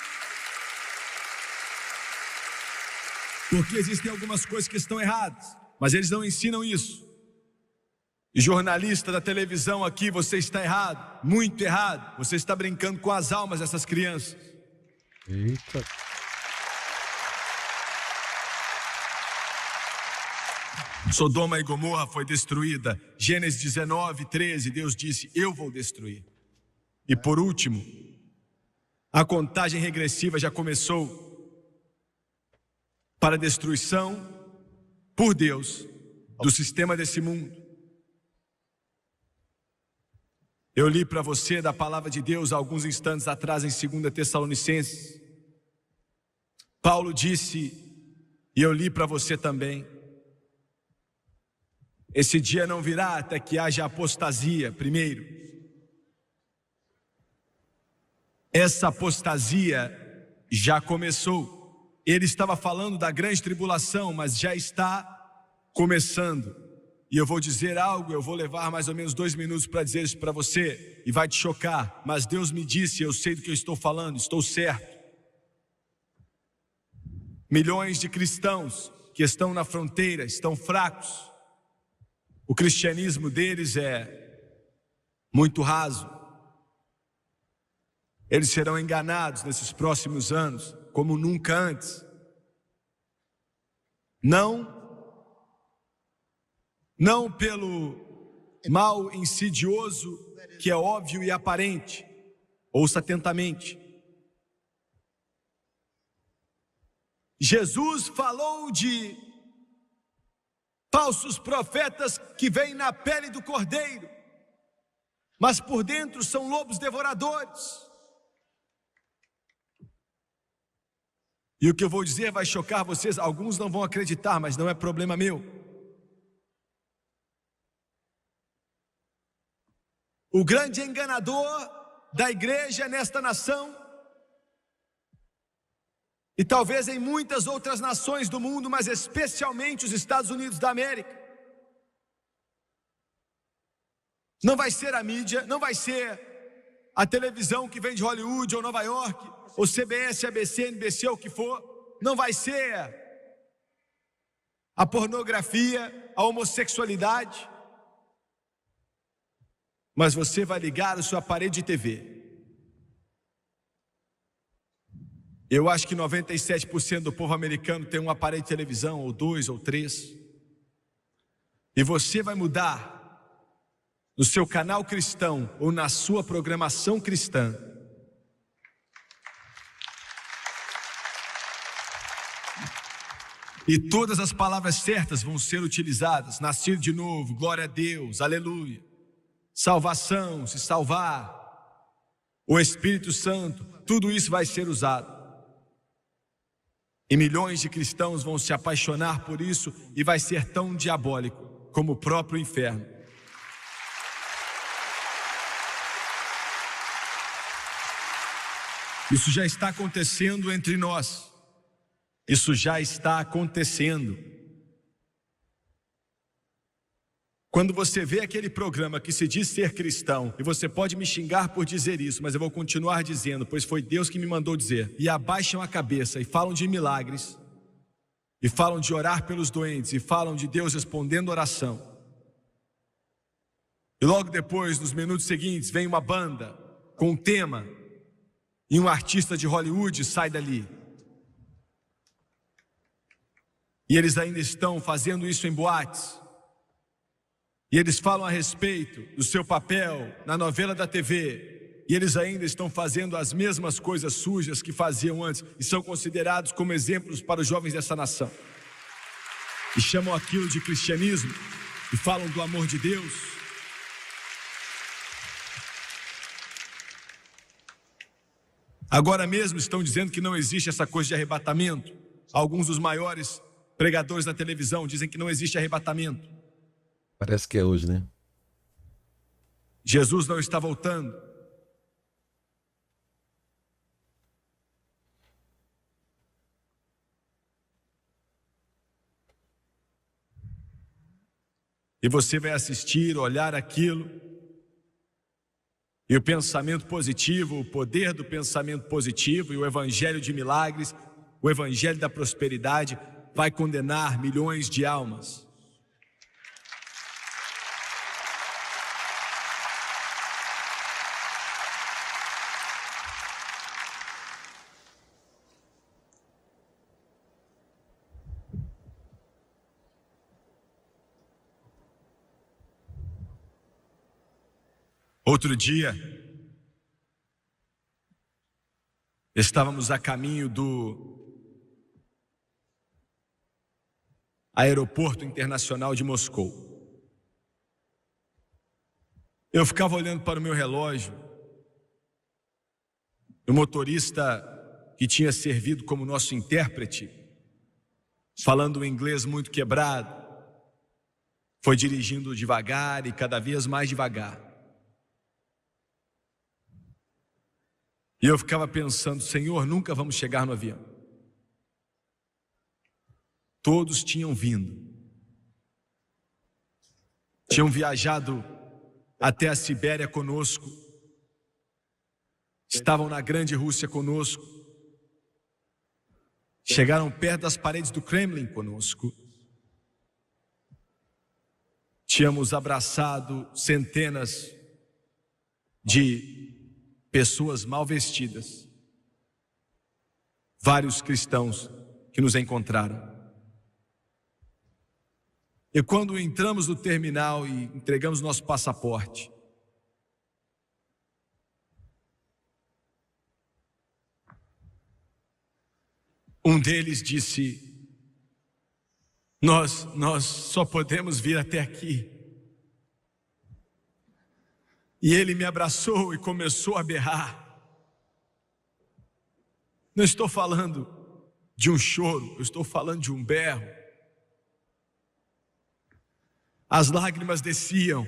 Porque existem algumas coisas que estão erradas, mas eles não ensinam isso. Jornalista da televisão aqui, você está errado, muito errado. Você está brincando com as almas dessas crianças. Eita. Sodoma e Gomorra foi destruída. Gênesis 19, 13, Deus disse: eu vou destruir. E por último, a contagem regressiva já começou para a destruição por Deus do sistema desse mundo. Eu li para você da palavra de Deus há alguns instantes atrás em 2 Tessalonicenses. Paulo disse, e eu li para você também: esse dia não virá até que haja apostasia primeiro. Essa apostasia já começou. Ele estava falando da grande tribulação, mas já está começando. E eu vou dizer algo, eu vou levar mais ou menos 2 minutos para dizer isso para você, e vai te chocar, mas Deus me disse, eu sei do que eu estou falando, estou certo. Milhões de cristãos que estão na fronteira, estão fracos. O cristianismo deles é muito raso. Eles serão enganados nesses próximos anos, como nunca antes. Não pelo mal insidioso que é óbvio e aparente. Ouça atentamente. Jesus falou de falsos profetas que vêm na pele do cordeiro, mas por dentro são lobos devoradores. E o que eu vou dizer vai chocar vocês, alguns não vão acreditar, mas não é problema meu. O grande enganador da igreja nesta nação, e talvez em muitas outras nações do mundo, mas especialmente os Estados Unidos da América, não vai ser a mídia, não vai ser a televisão que vem de Hollywood ou Nova York, ou CBS, ABC, NBC, ou o que for. Não vai ser a pornografia, a homossexualidade, mas você vai ligar a sua parede de TV. Eu acho que 97% do povo americano tem um aparelho de televisão, ou 2 ou 3. E você vai mudar no seu canal cristão ou na sua programação cristã e todas as palavras certas vão ser utilizadas. Nascer de novo, glória a Deus, aleluia. Salvação, se salvar, o Espírito Santo, tudo isso vai ser usado. E milhões de cristãos vão se apaixonar por isso e vai ser tão diabólico como o próprio inferno. Isso já está acontecendo entre nós. Isso já está acontecendo. Quando você vê aquele programa que se diz ser cristão, e você pode me xingar por dizer isso, mas eu vou continuar dizendo, pois foi Deus que me mandou dizer, e abaixam a cabeça e falam de milagres, e falam de orar pelos doentes, e falam de Deus respondendo oração. E logo depois, nos minutos seguintes, vem uma banda com um tema, e um artista de Hollywood sai dali. E eles ainda estão fazendo isso em boates. E eles falam a respeito do seu papel na novela da TV. E eles ainda estão fazendo as mesmas coisas sujas que faziam antes. E são considerados como exemplos para os jovens dessa nação. E chamam aquilo de cristianismo. E falam do amor de Deus. Agora mesmo estão dizendo que não existe essa coisa de arrebatamento. Alguns dos maiores pregadores da televisão dizem que não existe arrebatamento. Parece que é hoje, né? Jesus não está voltando. E você vai assistir, olhar aquilo, e o pensamento positivo, o poder do pensamento positivo e o evangelho de milagres, o evangelho da prosperidade vai condenar milhões de almas. Outro dia, estávamos a caminho do Aeroporto Internacional de Moscou. Eu ficava olhando para o meu relógio. O motorista que tinha servido como nosso intérprete, falando um inglês muito quebrado, foi dirigindo devagar e cada vez mais devagar. E eu ficava pensando, Senhor, nunca vamos chegar no avião. Todos tinham vindo. Tinham viajado até a Sibéria conosco. Estavam na grande Rússia conosco. Chegaram perto das paredes do Kremlin conosco. Tínhamos abraçado centenas de pessoas mal vestidas, vários cristãos que nos encontraram. E quando entramos no terminal e entregamos nosso passaporte, um deles disse, nós só podemos vir até aqui. E ele me abraçou e começou a berrar. Não estou falando de um choro, eu estou falando de um berro. As lágrimas desciam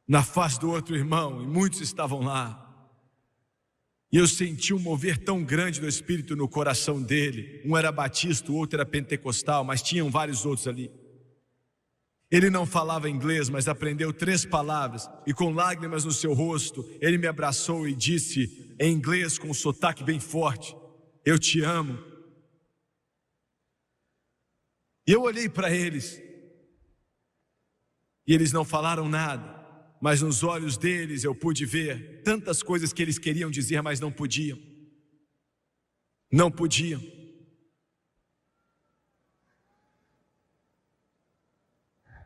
na face do outro irmão, e muitos estavam lá. E eu senti um mover tão grande do Espírito no coração dele. Um era batista, o outro era pentecostal, mas tinham vários outros ali. Ele não falava inglês, mas aprendeu 3 palavras, e com lágrimas no seu rosto, ele me abraçou e disse, em inglês, com um sotaque bem forte, eu te amo. E eu olhei para eles, e eles não falaram nada, mas nos olhos deles eu pude ver tantas coisas que eles queriam dizer, mas não podiam. Não podiam.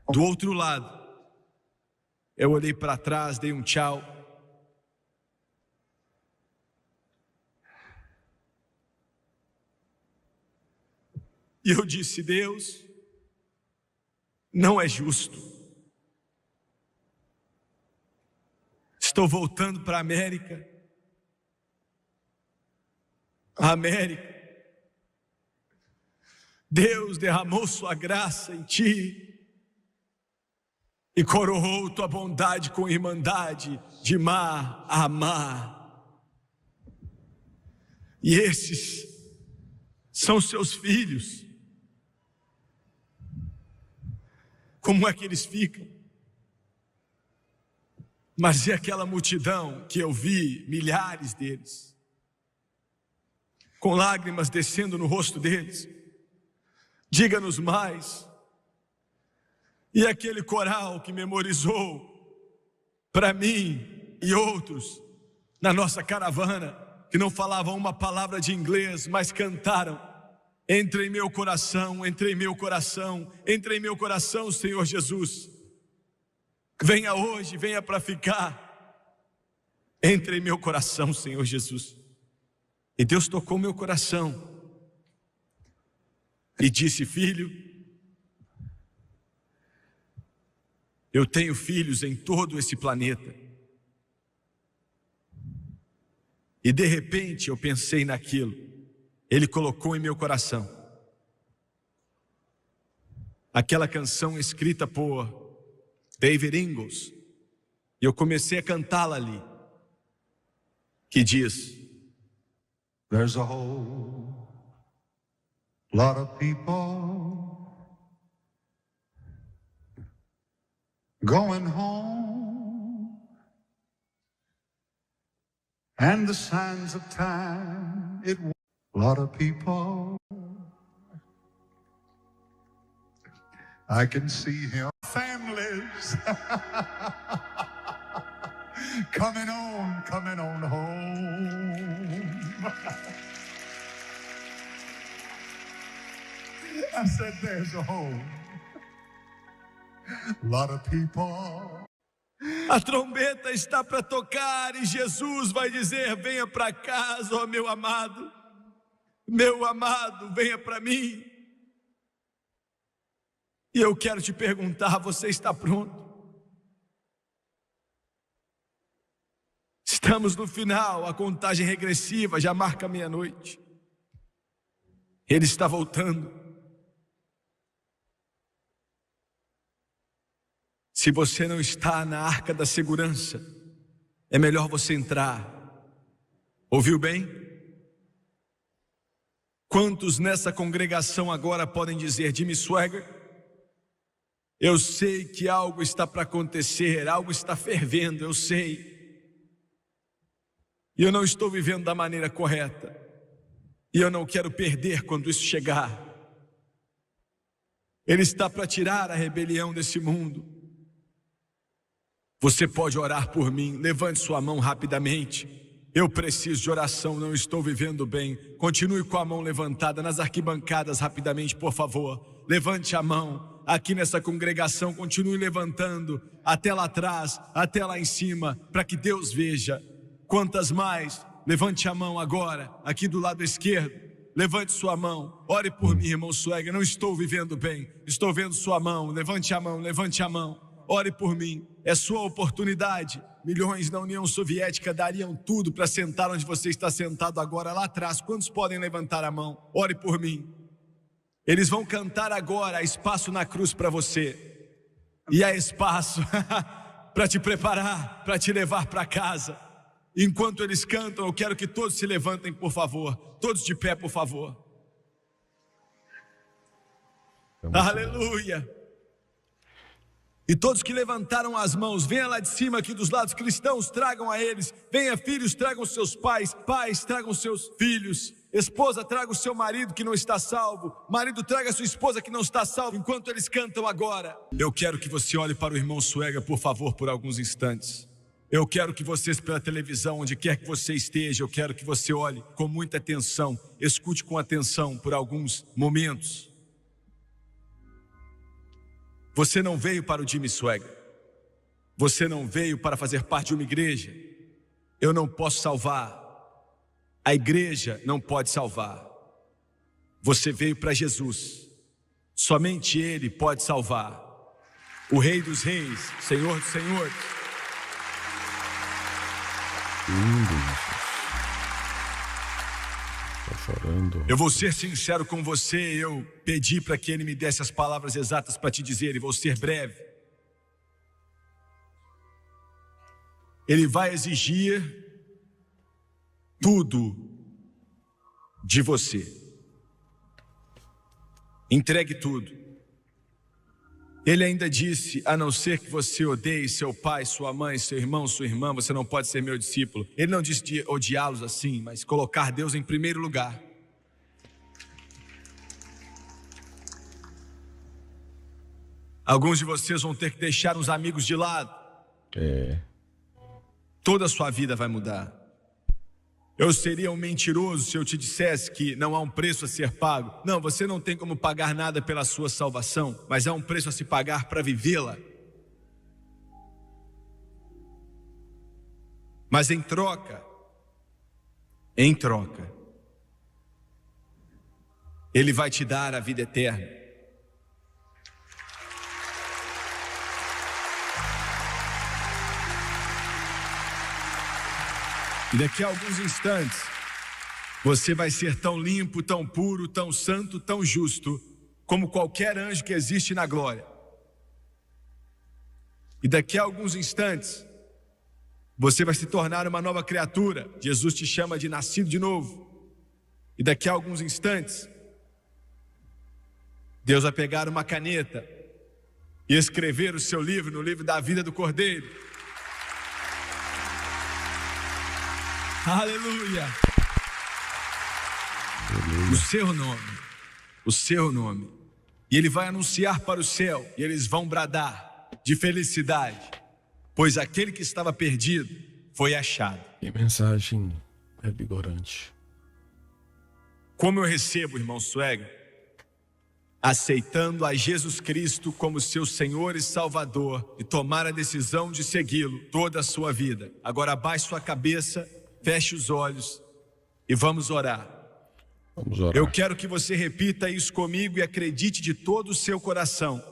Do outro lado, eu olhei para trás, dei um tchau. E eu disse, Deus, não é justo. Estou voltando para a América. A América. Deus derramou sua graça em ti e coroou tua bondade com irmandade de mar a mar. E esses são seus filhos. Como é que eles ficam? Mas e aquela multidão que eu vi, milhares deles, com lágrimas descendo no rosto deles? Diga-nos mais. E aquele coral que memorizou para mim e outros na nossa caravana, que não falavam uma palavra de inglês, mas cantaram, entre em meu coração, entre em meu coração, entre em meu coração, Senhor Jesus. Venha hoje, venha para ficar. Entre em meu coração, Senhor Jesus. E Deus tocou meu coração e disse, filho, eu tenho filhos em todo esse planeta. E de repente eu pensei naquilo. Ele colocou em meu coração aquela canção escrita por David Ingalls, e eu comecei a cantá-la ali, que diz, There's a whole lot of people going home, and the signs of time, a lot of people, I can see him. Families coming on home. I said there's a whole lot of people A trombeta está para tocar e Jesus vai dizer: venha para casa, ó meu amado, venha para mim. E eu quero te perguntar: você está pronto? Estamos no final, a contagem regressiva já marca meia-noite. Ele está voltando. Se você não está na arca da segurança, é melhor você entrar. Ouviu bem? Quantos nessa congregação agora podem dizer: Jimmy Swaggart, eu sei que algo está para acontecer, algo está fervendo, eu sei. E eu não estou vivendo da maneira correta. E eu não quero perder quando isso chegar. Ele está para tirar a rebelião desse mundo. Você pode orar por mim, levante sua mão rapidamente. Eu preciso de oração, não estou vivendo bem. Continue com a mão levantada nas arquibancadas rapidamente, por favor. Levante a mão aqui nessa congregação, continue levantando até lá atrás, até lá em cima, para que Deus veja. Quantas mais? Levante a mão agora, aqui do lado esquerdo. Levante sua mão, ore por mim, irmão Swaggart. Não estou vivendo bem, estou vendo sua mão. Levante a mão, levante a mão. Ore por mim, é sua oportunidade. Milhões na União Soviética dariam tudo para sentar onde você está sentado agora, lá atrás. Quantos podem levantar a mão? Ore por mim. Eles vão cantar agora: há espaço na cruz para você. E há espaço para te preparar, para te levar para casa. Enquanto eles cantam, eu quero que todos se levantem, por favor. Todos de pé, por favor. Aleluia. E todos que levantaram as mãos, venha lá de cima aqui dos lados cristãos, tragam a eles. Venha, filhos, tragam seus pais. Pais, tragam seus filhos. Esposa, traga o seu marido que não está salvo. Marido, traga a sua esposa que não está salva. Enquanto eles cantam agora, eu quero que você olhe para o irmão Swaggart, por favor, por alguns instantes. Eu quero que vocês, pela televisão, onde quer que você esteja, eu quero que você olhe com muita atenção, escute com atenção por alguns momentos. Você não veio para o Jimmy Swaggart. Você não veio para fazer parte de uma igreja. Eu não posso salvar. A igreja não pode salvar. Você veio para Jesus. Somente Ele pode salvar. O Rei dos Reis, Senhor dos Senhores. Chorando. Eu vou ser sincero com você. Eu pedi para que ele me desse as palavras exatas para te dizer, e vou ser breve. Ele vai exigir tudo de você. Entregue tudo. Ele ainda disse: a não ser que você odeie seu pai, sua mãe, seu irmão, sua irmã, você não pode ser meu discípulo. Ele não disse de odiá-los assim, mas colocar Deus em primeiro lugar. Alguns de vocês vão ter que deixar uns amigos de lado. Toda a sua vida vai mudar. Eu seria um mentiroso se eu te dissesse que não há um preço a ser pago. Não, você não tem como pagar nada pela sua salvação, mas há um preço a se pagar para vivê-la. Mas em troca, Ele vai te dar a vida eterna. E daqui a alguns instantes, você vai ser tão limpo, tão puro, tão santo, tão justo, como qualquer anjo que existe na glória. E daqui a alguns instantes, você vai se tornar uma nova criatura. Jesus te chama de nascido de novo. E daqui a alguns instantes, Deus vai pegar uma caneta e escrever o seu livro no livro da vida do Cordeiro. Aleluia. O seu nome. E Ele vai anunciar para o céu, e eles vão bradar de felicidade, pois aquele que estava perdido foi achado. Que mensagem revigorante. Como eu recebo, irmão Swaggart, aceitando a Jesus Cristo como seu Senhor e Salvador e tomar a decisão de segui-lo toda a sua vida. Agora abaixe sua cabeça, feche os olhos e vamos orar. Vamos orar. Eu quero que você repita isso comigo e acredite de todo o seu coração.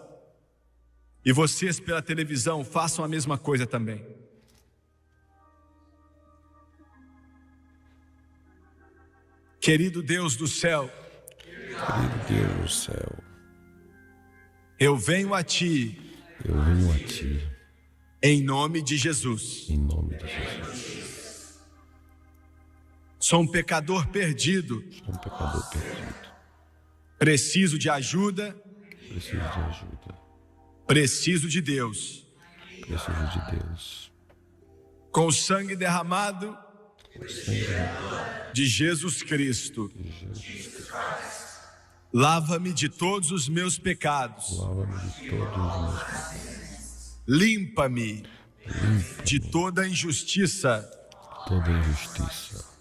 E vocês pela televisão façam a mesma coisa também. Querido Deus do céu, Querido Deus do céu, eu venho a Ti eu venho a Ti, em nome de Jesus. em nome de Jesus. Sou um pecador perdido, Sou um pecador perdido. preciso de ajuda, Preciso de ajuda. preciso de Deus. Preciso de Deus. Com o sangue derramado de Jesus Cristo, lava-me de todos os meus pecados, Lava-me de todos os meus pecados. limpa-me de toda injustiça. Toda injustiça.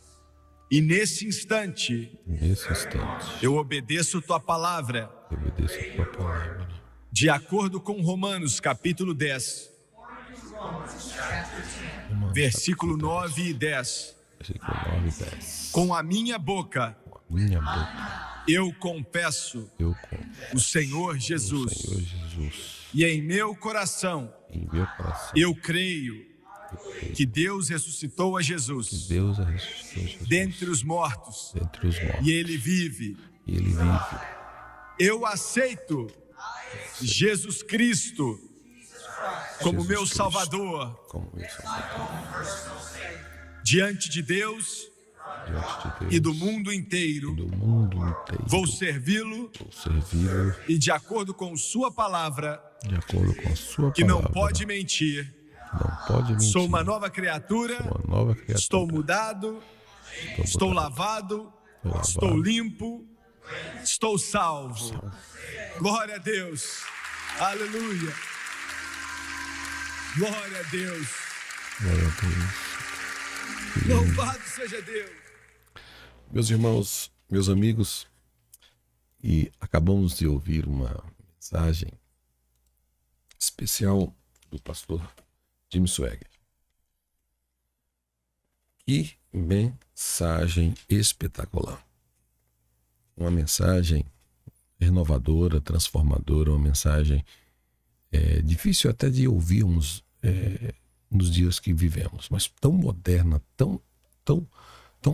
E nesse instante, Nesse instante, eu obedeço tua palavra, eu obedeço a Tua palavra. de acordo com Romanos capítulo 10, Romanos, versículo capítulo 9 e 10. Versículo 9 e 10. Com a minha boca Minha boca, eu confesso eu confesso o Senhor o Jesus, Senhor Jesus. e em meu coração Em meu coração, eu creio que Deus ressuscitou a Jesus Deus ressuscitou Jesus dentre os mortos dentre os mortos. e Ele vive. E Ele vive. Eu aceito Jesus Cristo como Jesus meu Cristo Salvador. como meu Salvador. Diante de Deus Diante de Deus e do mundo inteiro, do mundo inteiro, vou servi-lo vou servi-lo e de acordo com sua palavra, de acordo com a Sua que palavra. não pode mentir. Não pode mentir. Sou uma nova criatura, Sou uma nova criatura. estou mudado, estou mudado. lavado, lavado. estou limpo, estou salvo. Glória a Deus. Aleluia. Glória a Deus. Glória a Deus. Louvado seja Deus. Meus irmãos, meus amigos, e acabamos de ouvir uma mensagem especial do pastor Jim Swaggart. Que mensagem espetacular. Uma mensagem renovadora, transformadora, uma mensagem difícil até de ouvirmos nos dias que vivemos, mas tão moderna, tão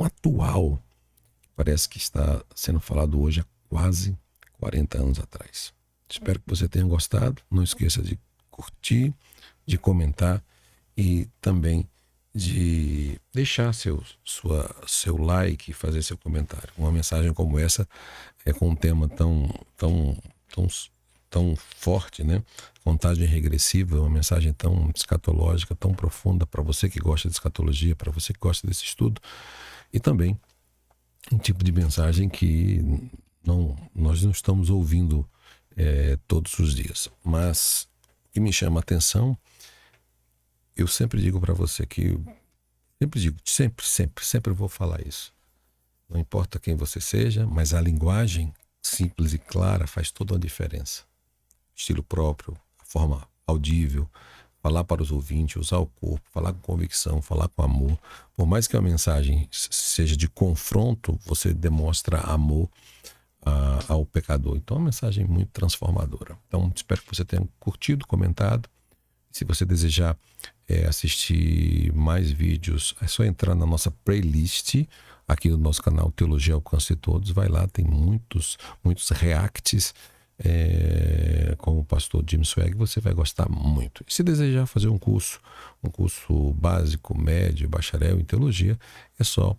atual, que parece que está sendo falado hoje há quase 40 anos atrás. Espero que você tenha gostado. Não esqueça de curtir, de comentar e também de deixar seu like e fazer seu comentário. Uma mensagem como essa com um tema tão forte, né? Contagem regressiva, uma mensagem tão escatológica, tão profunda para você que gosta de escatologia, para você que gosta desse estudo, e também um tipo de mensagem que nós não estamos ouvindo todos os dias. Mas o que me chama a atenção, eu sempre digo para você que, sempre vou falar isso. Não importa quem você seja, mas a linguagem simples e clara faz toda a diferença. Estilo próprio, a forma audível, falar para os ouvintes, usar o corpo, falar com convicção, falar com amor. Por mais que a mensagem seja de confronto, você demonstra amor ao pecador. Então é uma mensagem muito transformadora. Então espero que você tenha curtido, comentado. Se você desejar assistir mais vídeos, é só entrar na nossa playlist aqui no nosso canal Teologia Alcance Todos. Vai lá, tem muitos reacts com o pastor Jim Swaggart, você vai gostar muito. E se desejar fazer um curso básico, médio, bacharel em teologia, é só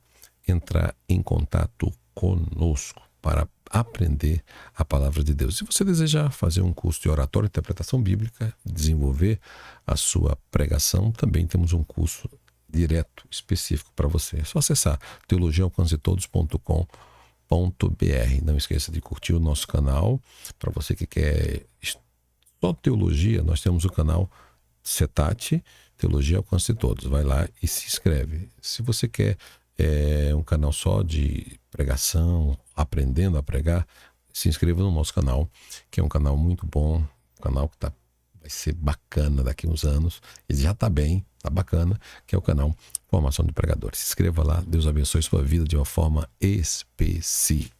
entrar em contato conosco para aprender a palavra de Deus. Se você desejar fazer um curso de oratória e interpretação bíblica, desenvolver a sua pregação, também temos um curso direto, específico para você. É só acessar teologiaalcancetodos.com.br. Não esqueça de curtir o nosso canal. Para você que quer só teologia, nós temos o canal CETAT, Teologia Alcance Todos. Vai lá e se inscreve. Se você quer um canal só de pregação, aprendendo a pregar, se inscreva no nosso canal, que é um canal muito bom, um canal que vai ser bacana daqui a uns anos. Ele já está bem, está bacana, que é o canal Formação de Pregadores. Se inscreva lá, Deus abençoe sua vida de uma forma especial.